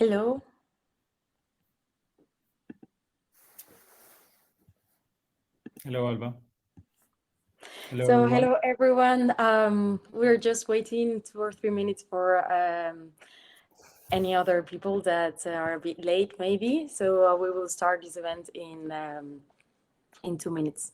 Hello. Hello, Alba. Hello, So, everyone. hello everyone. We're just waiting 2 or 3 minutes for any other people that are a bit late, maybe. So we will start this event in 2 minutes.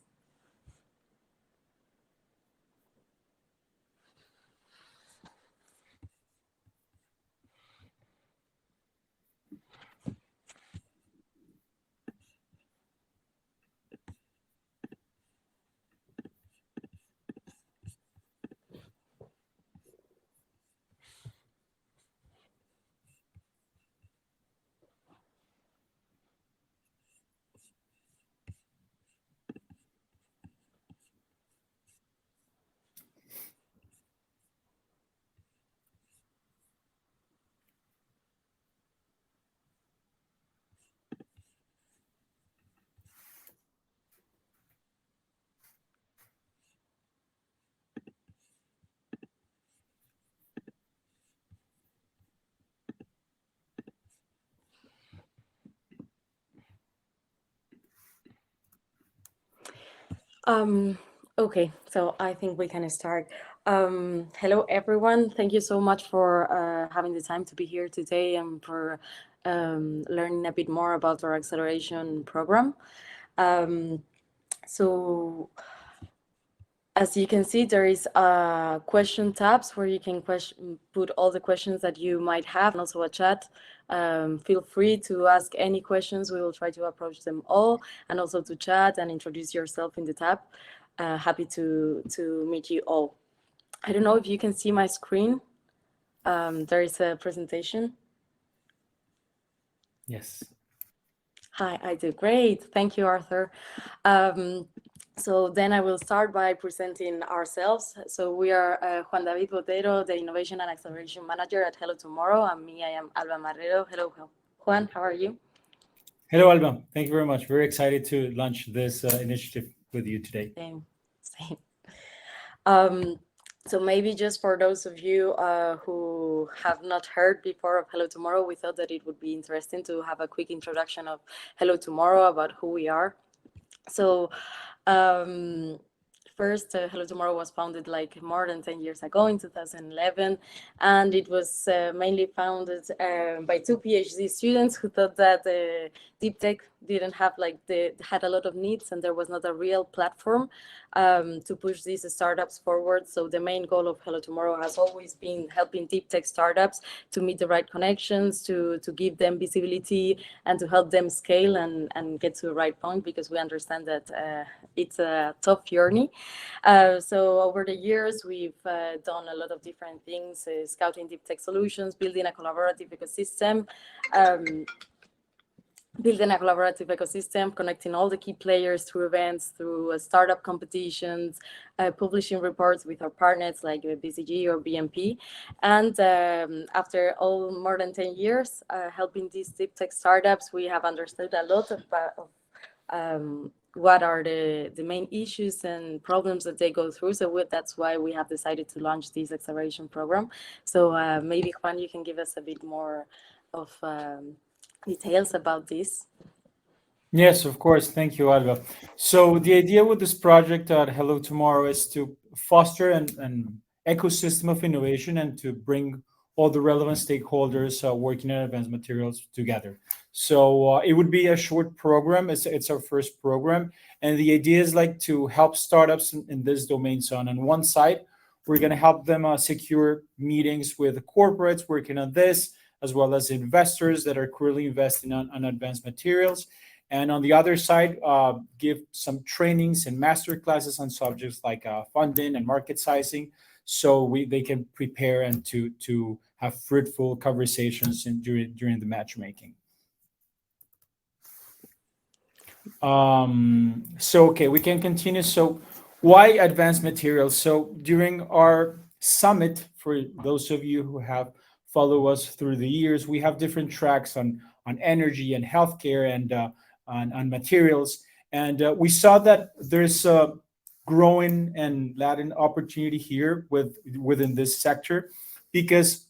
Okay, so I think we can start. Hello everyone. Thank you so much for having the time to be here today and for learning a bit more about our acceleration program. Um, so As you can see, there is question tabs where you can put all the questions that you might have, and also a chat. Feel free to ask any questions. We will try to approach them all, and also to chat and introduce yourself in the tab. Happy to meet you all. I don't know if you can see my screen. There is a presentation. Yes. Hi, I do. Great. Thank you, Arthur. So then I will start by presenting ourselves. So we are Juan David Botero, the Innovation and Acceleration Manager at Hello Tomorrow, and me, I am Alba Marrero. Hello, Juan, how are you? Hello, Alba. Thank you very much. Very excited to launch this initiative with you today. Same, same. Um, so maybe just for those of you who have not heard before of Hello Tomorrow, we thought that it would be interesting to have a quick introduction of Hello Tomorrow, about who we are. So um, first, Hello Tomorrow was founded like more than 10 years ago in 2011, and it was mainly founded by two PhD students who thought that deep tech didn't have had a lot of needs, and there was not a real platform to push these startups forward. So the main goal of Hello Tomorrow has always been helping deep tech startups to meet the right connections, to give them visibility, and to help them scale and get to the right point, because we understand that it's a tough journey. So over the years, we've done a lot of different things, scouting deep tech solutions, building a collaborative ecosystem, connecting all the key players through events, through startup competitions, publishing reports with our partners like BCG or BMP. And after all more than 10 years helping these deep tech startups, we have understood a lot of what are the main issues and problems that they go through. So that's why we have decided to launch this acceleration program. So maybe, Juan, you can give us a bit more of details about this. Yes, of course. Thank you, Alba. So the idea with this project at Hello Tomorrow is to foster an ecosystem of innovation and to bring all the relevant stakeholders working on advanced materials together. So it would be a short program. It's our first program. And the idea is like to help startups in this domain. So on one side, we're going to help them secure meetings with corporates working on this, as well as investors that are currently investing on advanced materials. And on the other side, give some trainings and master classes on subjects like funding and market sizing, so they can prepare and to have fruitful conversations during the matchmaking. So okay, we can continue. So why advanced materials? So during our summit, for those of you who have followed us through the years, we have different tracks on energy and healthcare and on materials, and we saw that there's a growing and latent opportunity here within this sector, because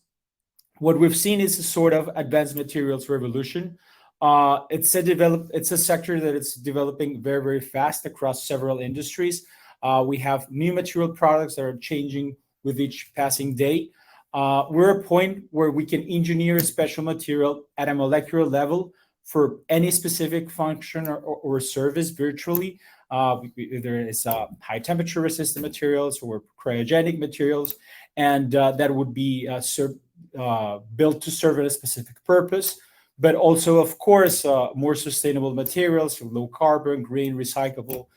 what we've seen is a sort of advanced materials revolution. It's a sector that it's developing very, very fast across several industries. We have new material products that are changing with each passing day. We're at a point where we can engineer a special material at a molecular level for any specific function or service virtually. There is high temperature resistant materials or cryogenic materials, and that would be built to serve a specific purpose. But also, of course, more sustainable materials, low carbon, green, recyclable,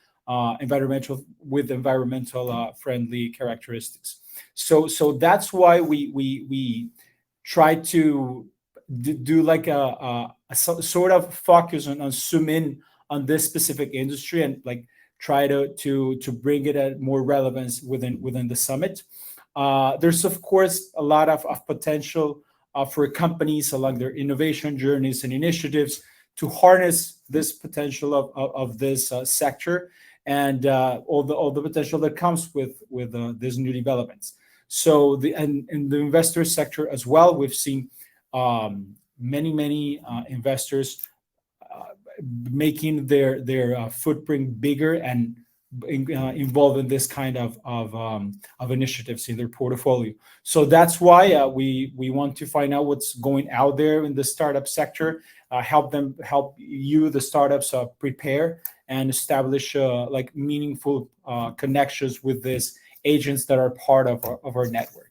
environmental with environmental friendly characteristics. So that's why we try to do like sort of focus on zoom in on this specific industry and like try to bring it at more relevance within the summit. There's of course a lot of potential for companies along their innovation journeys and initiatives to harness this potential of this sector and all the potential that comes with these new developments. So and in the investor sector as well, we've seen many investors making their footprint bigger and involved in this kind of initiatives in their portfolio. So that's why we want to find out what's going out there in the startup sector, help you the startups prepare and establish like meaningful connections with these agents that are part of our network.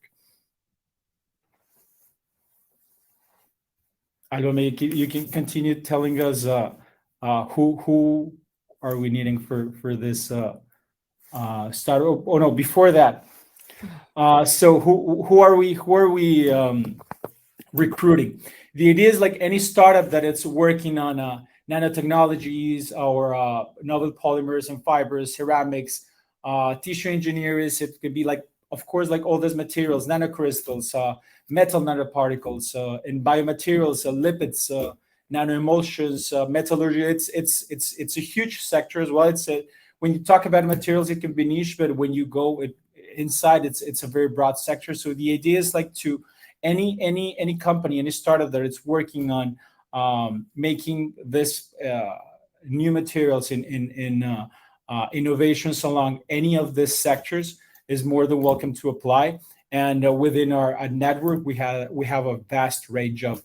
I don't know. You can continue telling us who are we needing for this start? Oh no, before that. So who are we recruiting? The idea is like any startup that it's working on nanotechnologies or novel polymers and fibers, ceramics, tissue engineers. It could be like, of course, like all those materials, nanocrystals, metal nanoparticles, in biomaterials, lipids, nanoemulsions, metallurgy. It's a huge sector as well. When you talk about materials, it can be niche, but when you go inside, it's a very broad sector. So the idea is like to any company, any startup that it's working on making this new materials in innovations along any of these sectors is more than welcome to apply. And within our network, we have a vast range of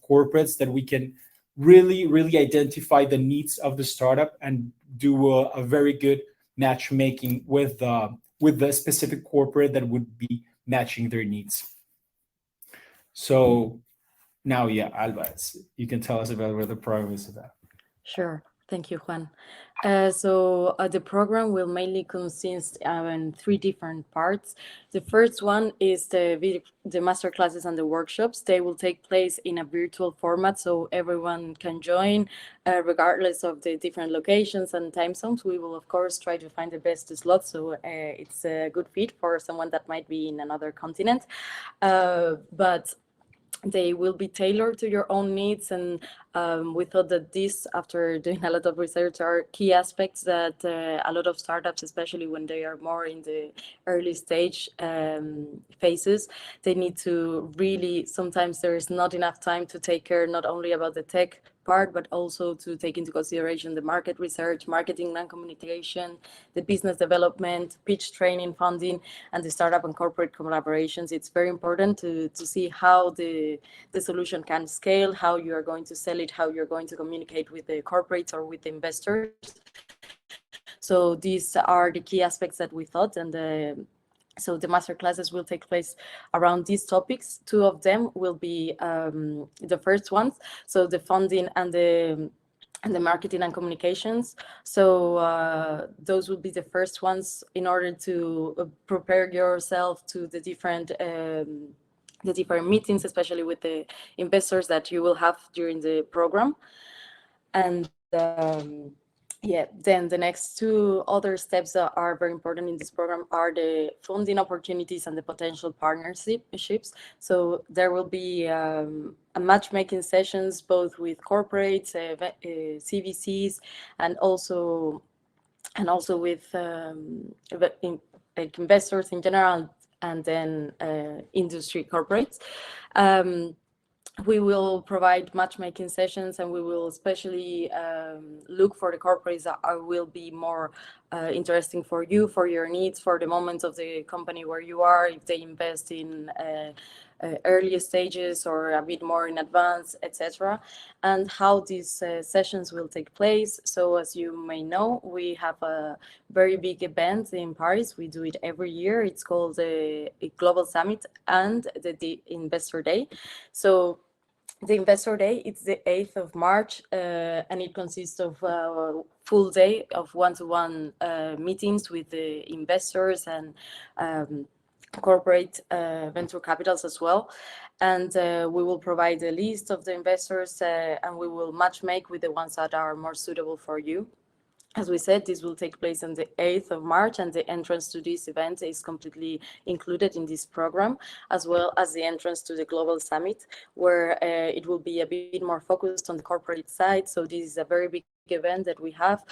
corporates that we can really identify the needs of the startup and do a very good matchmaking with the specific corporate that would be matching their needs. So now, yeah, Alba, you can tell us about where the program is about. Sure. Thank you, Juan. The program will mainly consist in three different parts. The first one is the master classes and the workshops. They will take place in a virtual format, so everyone can join, regardless of the different locations and time zones. We will, of course, try to find the best slot, so it's a good fit for someone that might be in another continent. But they will be tailored to your own needs, and we thought that this, after doing a lot of research, are key aspects that a lot of startups, especially when they are more in the early stage phases, they need to really, sometimes there is not enough time to take care not only about the tech part, but also to take into consideration the market research, marketing and communication, the business development, pitch training, funding, and the startup and corporate collaborations. It's very important to see how the solution can scale, how you are going to sell it, how you're going to communicate with the corporates or with the investors. So these are the key aspects that we thought, and so the master classes will take place around these topics. Two of them will be the first ones, so the funding and the marketing and communications. So those will be the first ones in order to prepare yourself to the different meetings, especially with the investors that you will have during the program. And yeah, then the next two other steps that are very important in this program are the funding opportunities and the potential partnerships. So there will be a matchmaking sessions both with corporates, CVCs, and also with like investors in general, and then industry corporates. Um, we will provide matchmaking sessions, and we will especially look for the corporates that will be more interesting for you, for your needs, for the moment of the company where you are, if they invest in early stages or a bit more in advance, etc., and how these sessions will take place. So as you may know, we have a very big event in Paris. We do it every year. It's called the Global Summit and the Investor Day. So the Investor Day, it's the 8th of March, and it consists of a full day of one-to-one meetings with the investors and corporate venture capitals as well. And we will provide a list of the investors, and we will match make with the ones that are more suitable for you. As we said, this will take place on the 8th of March, and the entrance to this event is completely included in this program, as well as the entrance to the Global Summit, where it will be a bit more focused on the corporate side. So this is a very big event that we have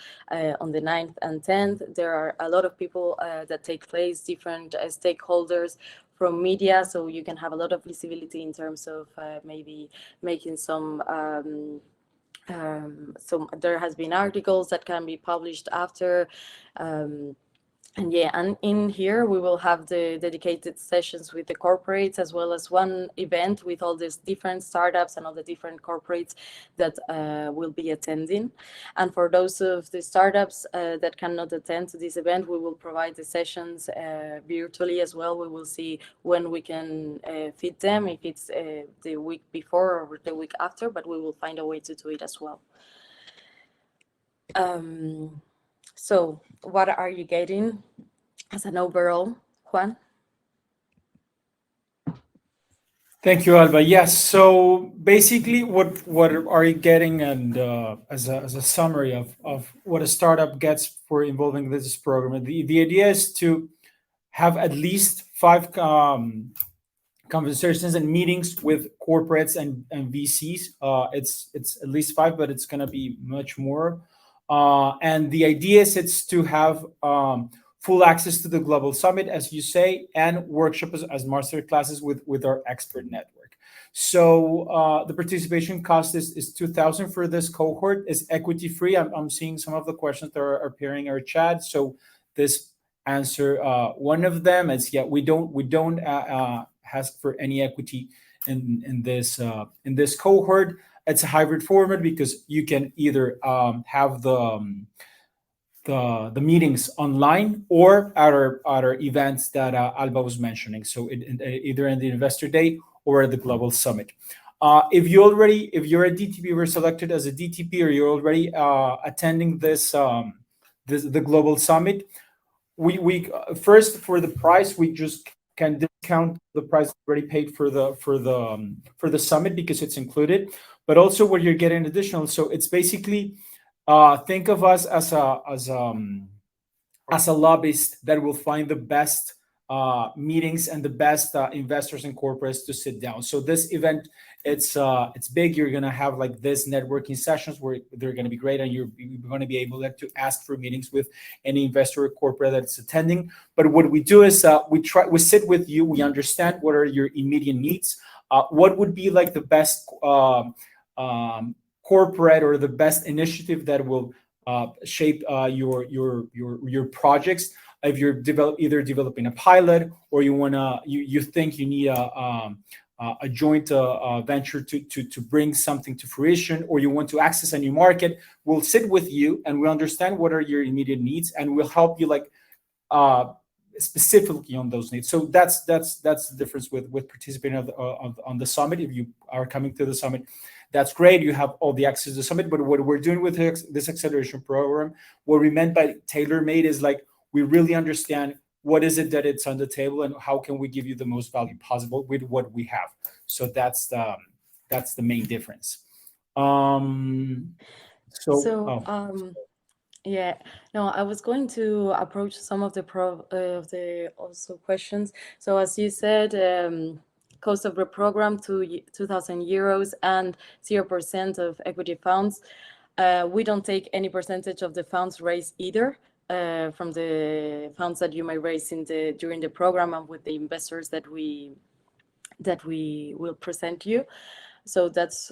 on the 9th and 10th. There are a lot of people that take place, different stakeholders from media, so you can have a lot of visibility in terms of maybe making some so there has been articles that can be published after. Um, and yeah, and in here we will have the dedicated sessions with the corporates, as well as one event with all these different startups and all the different corporates that will be attending. And for those of the startups that cannot attend to this event, we will provide the sessions virtually as well. We will see when we can fit them, if it's the week before or the week after, but we will find a way to do it as well. So what are you getting as an overall, Juan? Thank you, Alba. Yes. So basically, what are you getting, and as a summary of what a startup gets for involving this program? The idea is to have at least five conversations and meetings with corporates and VCs. It's at least five, but it's gonna be much more. And the idea is it's to have full access to the global summit, as you say, and workshops as master classes with our expert network. So the participation cost is 2,000 for this cohort. Is equity free. I'm seeing some of the questions that are appearing in our chat. So this answer one of them is, yeah, we don't ask for any equity in this cohort. It's a hybrid format because you can either have the meetings online or at our events that Alba was mentioning. So either in the Investor Day or at the Global Summit. If you're a DTP, we're selected as a DTP, or you're already attending the Global Summit. We first, for the price, we just can discount the price already paid for the summit because it's included, but also what you're getting additional. So it's basically think of us as a lobbyist that will find the best meetings and the best investors and corporates to sit down. So this event, it's big. You're gonna have like this networking sessions where they're gonna be great, and you're gonna be able to ask for meetings with any investor or corporate that's attending. But what we do is we sit with you, we understand what are your immediate needs, what would be like the best corporate or the best initiative that will shape your projects. If you're either developing a pilot, or you think you need a joint venture to bring something to fruition, or you want to access a new market, we'll sit with you and we understand what are your immediate needs, and we'll help you like specifically on those needs. So that's the difference with participating on the summit. If you are coming to the summit, that's great. You have all the access to the summit. But what we're doing with this acceleration program, what we meant by tailor-made is like we really understand what is it that it's on the table and how can we give you the most value possible with what we have. So that's the main difference. So yeah, no, I was going to approach some of the also questions. So as you said, cost of the program to 2,000 euros and 0% of equity funds. We don't take any percentage of the funds raised either. from the funds that you may raise in the during the program and with the investors that we will present you. So that's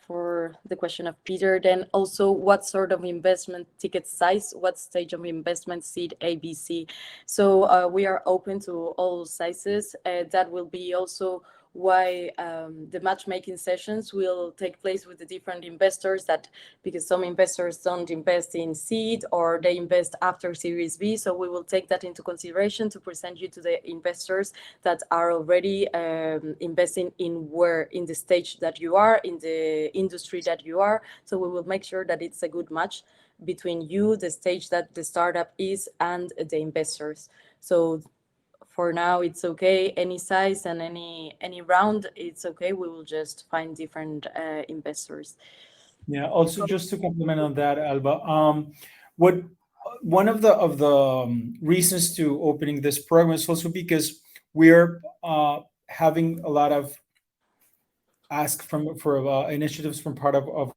for the question of Peter. Then also, what sort of investment ticket size, what stage of investment, seed ABC? So we are open to all sizes. That will be also why the matchmaking sessions will take place with the different investors, that because some investors don't invest in seed or they invest after Series B. So we will take that into consideration to present you to the investors that are already investing in the stage that you are, in the industry that you are. So we will make sure that it's a good match between you, the stage that the startup is, and the investors. So for now, it's okay. Any size and any round, it's okay. We will just find different investors. Yeah. Also, just to complement on that, Alba, what one of the reasons to opening this program is also because we're having a lot of ask from for initiatives from part of our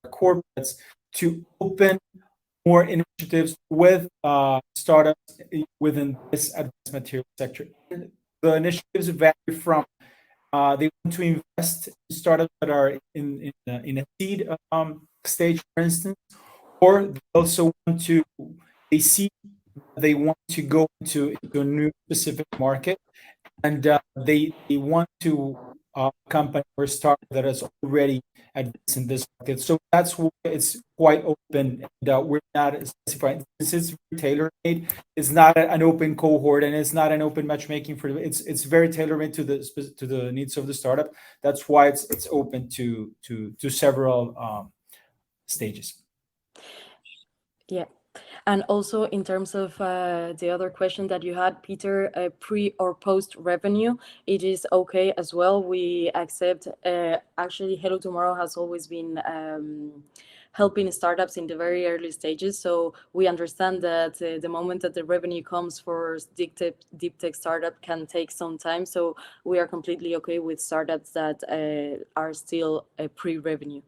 corporates to open more initiatives with startups within this advanced material sector. The initiatives vary from they want to invest in startups that are in a seed stage, for instance, or they also want to they see they want to go into a new specific market, and they want to company or startup that is already advanced in this market. So that's why it's quite open, and we're not specifying. This is tailor made. It's not an open cohort, and it's not an open matchmaking for. It's very tailor made to the needs of the startup. That's why it's open to several stages. Yeah. And also in terms of the other question that you had, Peter, pre or post revenue, it is okay as well. We accept. Actually, Hello Tomorrow has always been helping startups in the very early stages. So we understand that the moment that the revenue comes for deep tech startup can take some time. So we are completely okay with startups that are still pre-revenue.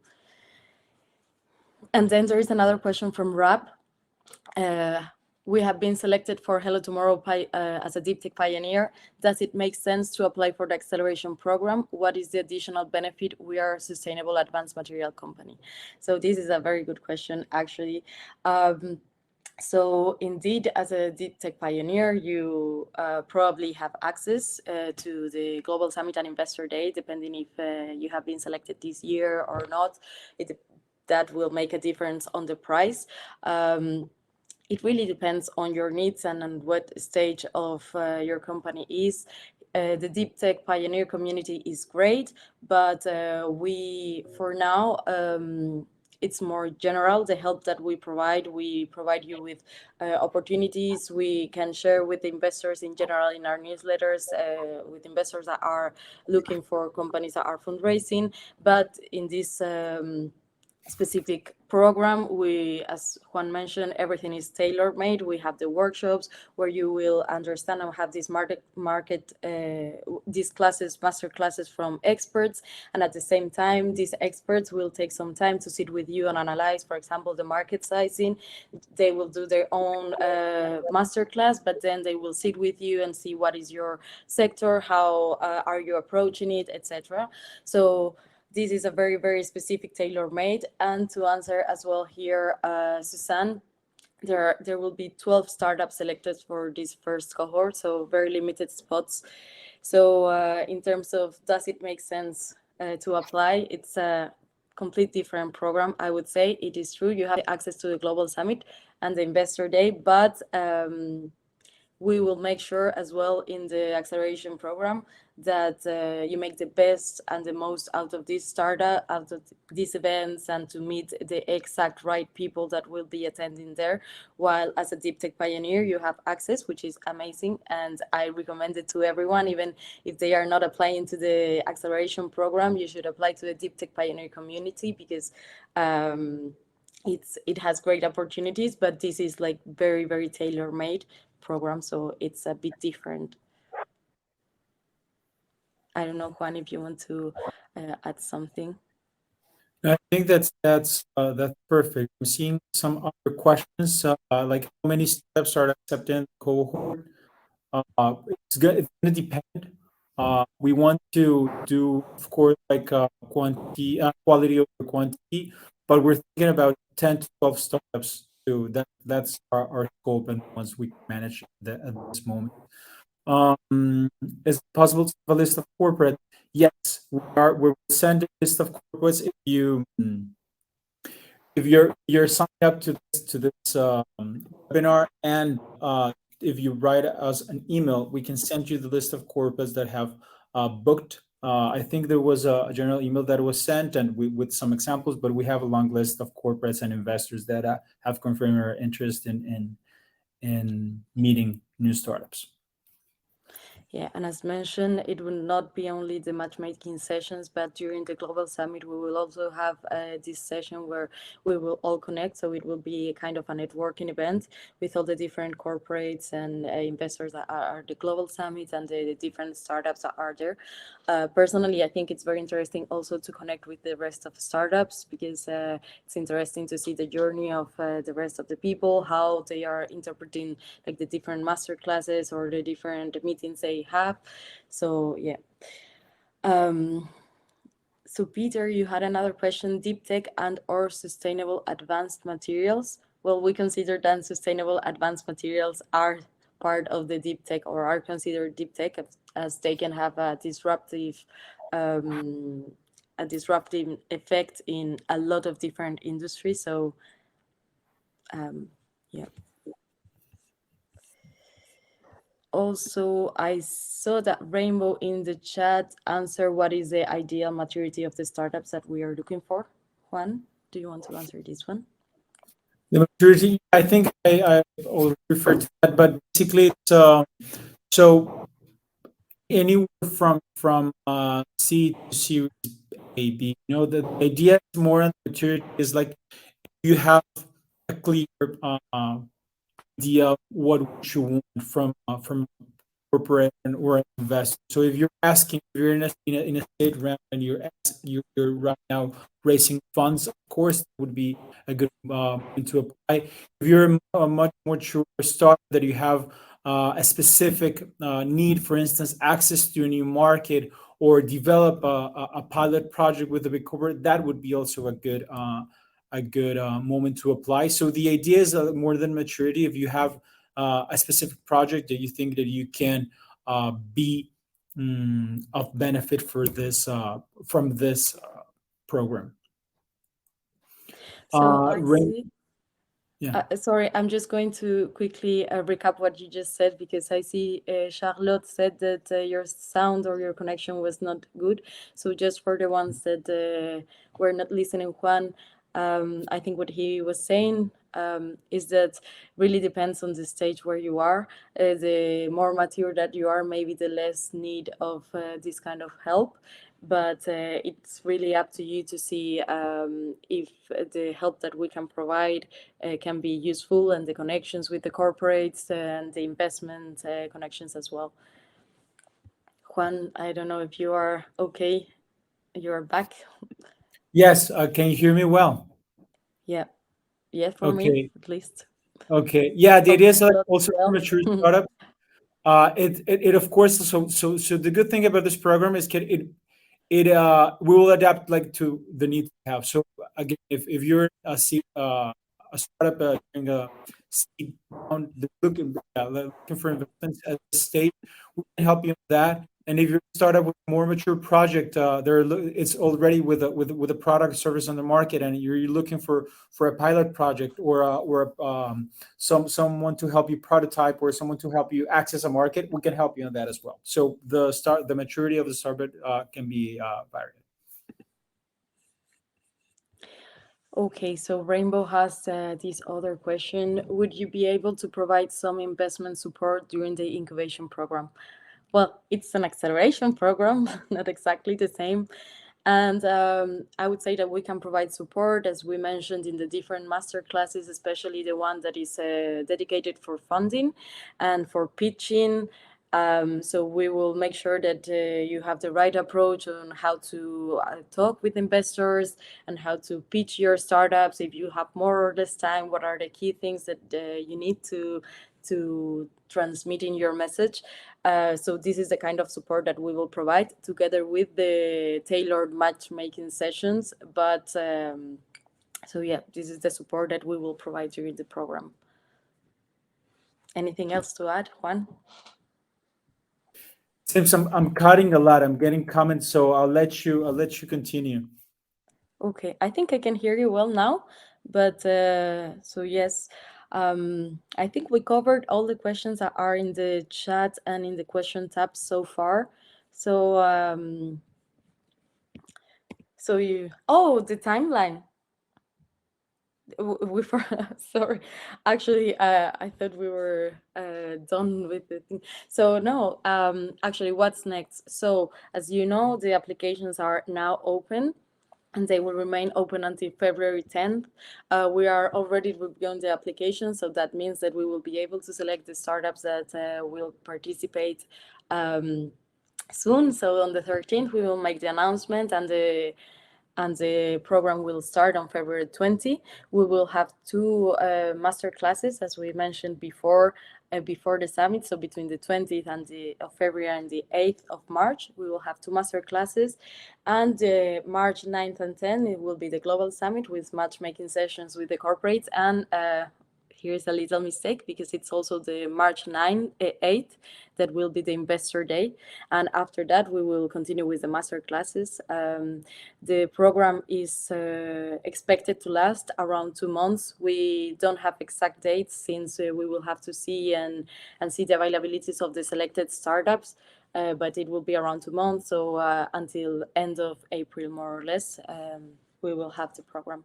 And then there is another question from Rap. We have been selected for Hello Tomorrow as a deep tech pioneer. Does it make sense to apply for the acceleration program? What is the additional benefit? We are a sustainable advanced material company. So this is a very good question, actually. So indeed, as a deep tech pioneer, you probably have access to the Global Summit and Investor Day, depending if you have been selected this year or not. That will make a difference on the price. It really depends on your needs and on what stage of your company is. The deep tech pioneer community is great, but for now, it's more general. The help that we provide you with opportunities. We can share with investors in general in our newsletters with investors that are looking for companies that are fundraising. But in this specific program, we, as Juan mentioned, everything is tailor made. We have the workshops where you will understand and have these these classes, master classes from experts, and at the same time these experts will take some time to sit with you and analyze, for example, the market sizing. They will do their own master class, but then they will sit with you and see what is your sector, how are you approaching it, etc. So this is a very, very specific tailor-made. And to answer as well here, Suzanne, there will be 12 startups selected for this first cohort, so very limited spots. So in terms of does it make sense to apply, it's a complete different program, I would say. It is true you have access to the Global Summit and the Investor Day, but we will make sure as well in the acceleration program that you make the best and the most out of this startup, out of these events, and to meet the exact right people that will be attending there. While as a deep tech pioneer, you have access, which is amazing. And I recommend it to everyone, even if they are not applying to the acceleration program, you should apply to the deep tech pioneer community because it has great opportunities, but this is like very, very tailor-made program, so it's a bit different. I don't know, Juan, if you want to add something. I think that's perfect. I'm seeing some other questions, like how many steps are accepted in the cohort. It's gonna depend. We want to do, of course, like quality over quantity, but we're thinking about 10 to 12 startups too. That's our scope and the ones we can manage at this moment. Is it possible to have a list of corporate? Yes, we will send a list of corporates if you're signed up to this webinar, and if you write us an email, we can send you the list of corporates that have booked. I think there was a general email that was sent, and with some examples, but we have a long list of corporates and investors that have confirmed their interest in meeting new startups. Yeah, and as mentioned, it will not be only the matchmaking sessions, but during the Global Summit, we will also have this session where we will all connect. So it will be kind of a networking event with all the different corporates and investors that are the Global Summit and the different startups that are there. Personally, I think it's very interesting also to connect with the rest of startups because it's interesting to see the journey of the rest of the people, how they are interpreting like the different master classes or the different meetings they have. So yeah. Um, so Peter, you had another question: deep tech and or sustainable advanced materials. Well, we consider that sustainable advanced materials are part of the deep tech or are considered deep tech as they can have um, a disruptive effect in a lot of different industries. So yeah. Also, I saw that Rainbow in the chat answer what is the ideal maturity of the startups that we are looking for. Juan, do you want to answer this one? The maturity, I think I already referred to that, but basically it's so anywhere from C to Series A, B. The idea is more on the maturity is like you have a clear idea of what you want from corporate or an investor. So if you're asking, if you're in a state round and you're right now raising funds, of course, that would be a good point to apply. If you're a much more mature startup that you have a specific need, for instance, access to a new market or develop a pilot project with a big corporate, that would be also a good moment to apply. So the idea is more than maturity. If you have a specific project that you think that you can be of benefit for this from this program. So I Ray, see. yeah. Sorry, I'm just going to quickly recap what you just said because I see Charlotte said that your sound or your connection was not good. So just for the ones that were not listening, Juan, I think what he was saying is that really depends on the stage where you are. The more mature that you are, maybe the less need of this kind of help, but it's really up to you to see if the help that we can provide can be useful and the connections with the corporates and the investment connections as well. Juan, I don't know if you are okay. You are back. Yes. Can you hear me well? Yeah. Yeah, for me Okay. at least. Okay. Yeah. The Hope idea is like Charlotte as also for well. mature startup. It of course. So the good thing about this program is we will adapt like to the needs we have. So again, if you're a startup doing a seed round, looking for investments at this stage, we can help you with that. And if you're a startup with a more mature project, it's already with a product service on the market, and you're looking for a pilot project or someone to help you prototype or someone to help you access a market, we can help you on that as well. So the maturity of the startup can be varied. Okay, so Rainbow has this other question. Would you be able to provide some investment support during the incubation program? Well, it's an acceleration program, not exactly the same. And I would say that we can provide support, as we mentioned in the different master classes, especially the one that is dedicated for funding and for pitching. So we will make sure that you have the right approach on how to talk with investors and how to pitch your startups. If you have more or less time, what are the key things that you need to transmit in your message? So this is the kind of support that we will provide together with the tailored matchmaking sessions. But so yeah, this is the support that we will provide during the program. Anything else to add, Juan? Since I'm cutting a lot, I'm getting comments, so I'll let you continue. Okay, I think I can hear you well now, but so yes, I think we covered all the questions that are in the chat and in the question tab so far. So so you, oh, the timeline. We for sorry, actually, I thought we were done with the thing. So no, actually, what's next? So as you know, the applications are now open and they will remain open until February 10th. We are already beyond the application, so that means that we will be able to select the startups that will participate soon. So on the 13th, we will make the announcement, and the program will start on February 20. We will have two master classes, as we mentioned before the summit. So between the 20th and of February and the 8th of March, we will have two master classes. And March 9th and 10th, it will be the global summit with matchmaking sessions with the corporates. And here's a little mistake because it's also the March 8th that will be the investor day. And after that, we will continue with the master classes. The program is expected to last around 2 months. We don't have exact dates since we will have to see and see the availabilities of the selected startups. But it will be around 2 months, so until end of April, more or less, we will have the program.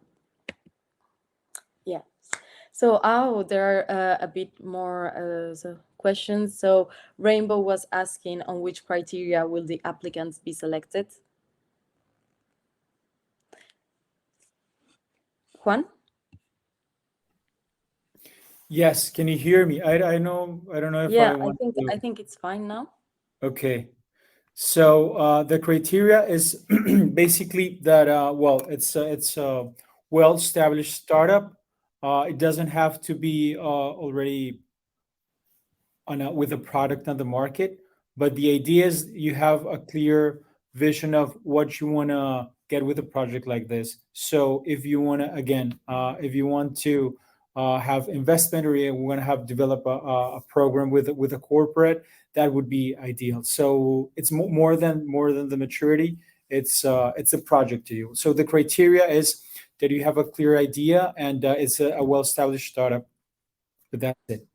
Yeah. So, there are a bit more questions. So, Rainbow was asking on which criteria will the applicants be selected? Juan? Yes, can you hear me? I don't know if I Yeah, want to. I think it's fine now. Okay. So the criteria is basically that well, it's a well-established startup. It doesn't have to be already with a product on the market, but the idea is you have a clear vision of what you want to get with a project like this. So if you want to, again, if you want to have investment, or you want to have develop a program with a corporate, that would be ideal. So it's more than the maturity. It's a project to you. So the criteria is that you have a clear idea, and it's a well-established startup. But that's it.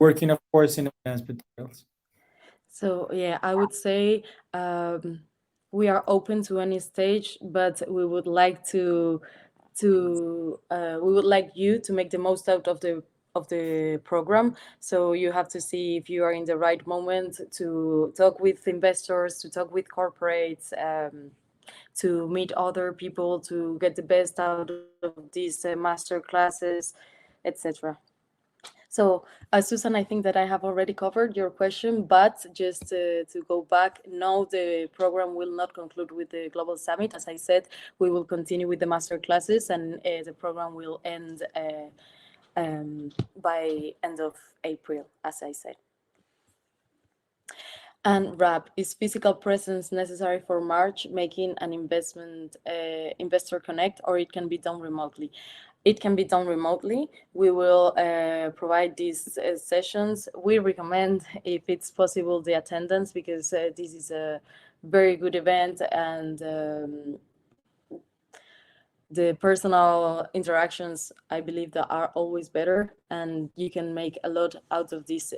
Working, of course, in advanced materials. So yeah, I would say we are open to any stage, but we would like you to make the most out of the program. So you have to see if you are in the right moment to talk with investors, to talk with corporates, to meet other people, to get the best out of these master classes, etc. So, Susan, I think that I have already covered your question, but just to go back, no, the program will not conclude with the Global Summit. As I said, we will continue with the master classes, and the program will end by end of April, as I said. And wrap, is physical presence necessary for March making an investor connect, or it can be done remotely? It can be done remotely. We will provide these sessions. We recommend, if it's possible, the attendance, because this is a very good event, and the personal interactions, I believe, that are always better, and you can make a lot out of these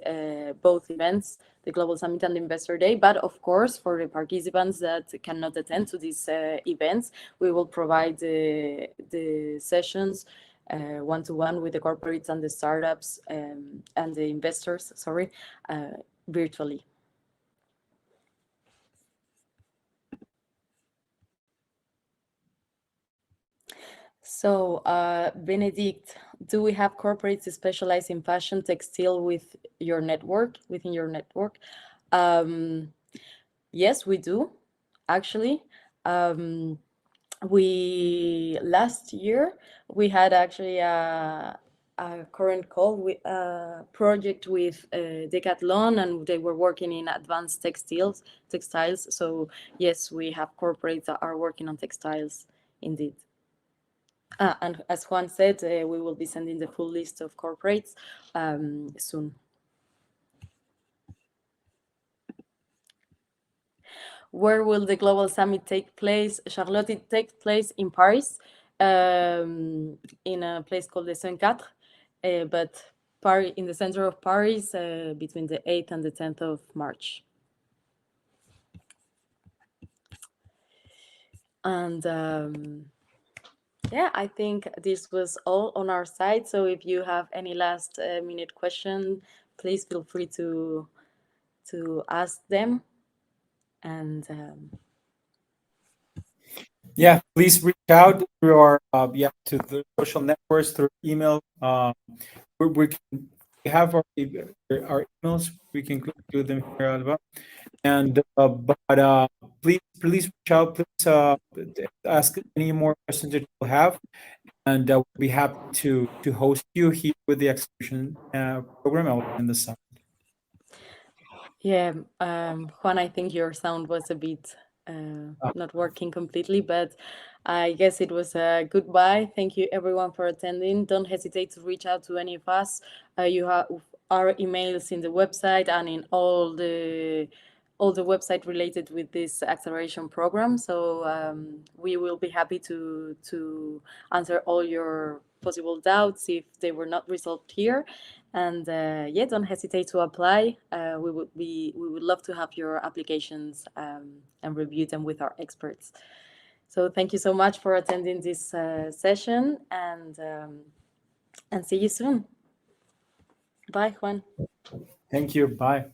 both events, the Global Summit and the Investor Day. But of course, for the participants that cannot attend to these events, we will provide the sessions one-to-one with the corporates and the startups and the investors, virtually. So, Benedict, do we have corporates specialized in fashion textile within your network? Um, yes, we do, actually. Um, we last year we had actually a current call with a project with Decathlon, and they were working in advanced textiles. So yes, we have corporates that are working on textiles indeed. And as Juan said, we will be sending the full list of corporates soon. Where will the Global Summit take place? Charlotte, it takes place in Paris, in a place called the Saint-Quatre, but Paris, in the center of Paris, between the 8th and the 10th of March. And yeah, I think this was all on our side. So if you have any last minute question, please feel free to ask them. And Yeah, please reach out through our to the social networks through email. We have our emails. We can include them here, Alba. And please reach out. Please ask any more questions that you have, and we'll be happy to host you here with the exhibition program in the summer. yeah, Juan, I think your sound was a bit not working completely, but I guess it was a goodbye. Thank you everyone for attending. Don't hesitate to reach out to any of us. You have our emails in the website and in all the website related with this acceleration program. So we will be happy to answer all your possible doubts if they were not resolved here. And yeah, don't hesitate to apply. We would love to have your applications and review them with our experts. So thank you so much for attending this session, and see you soon. Bye, Juan. Thank you. Bye.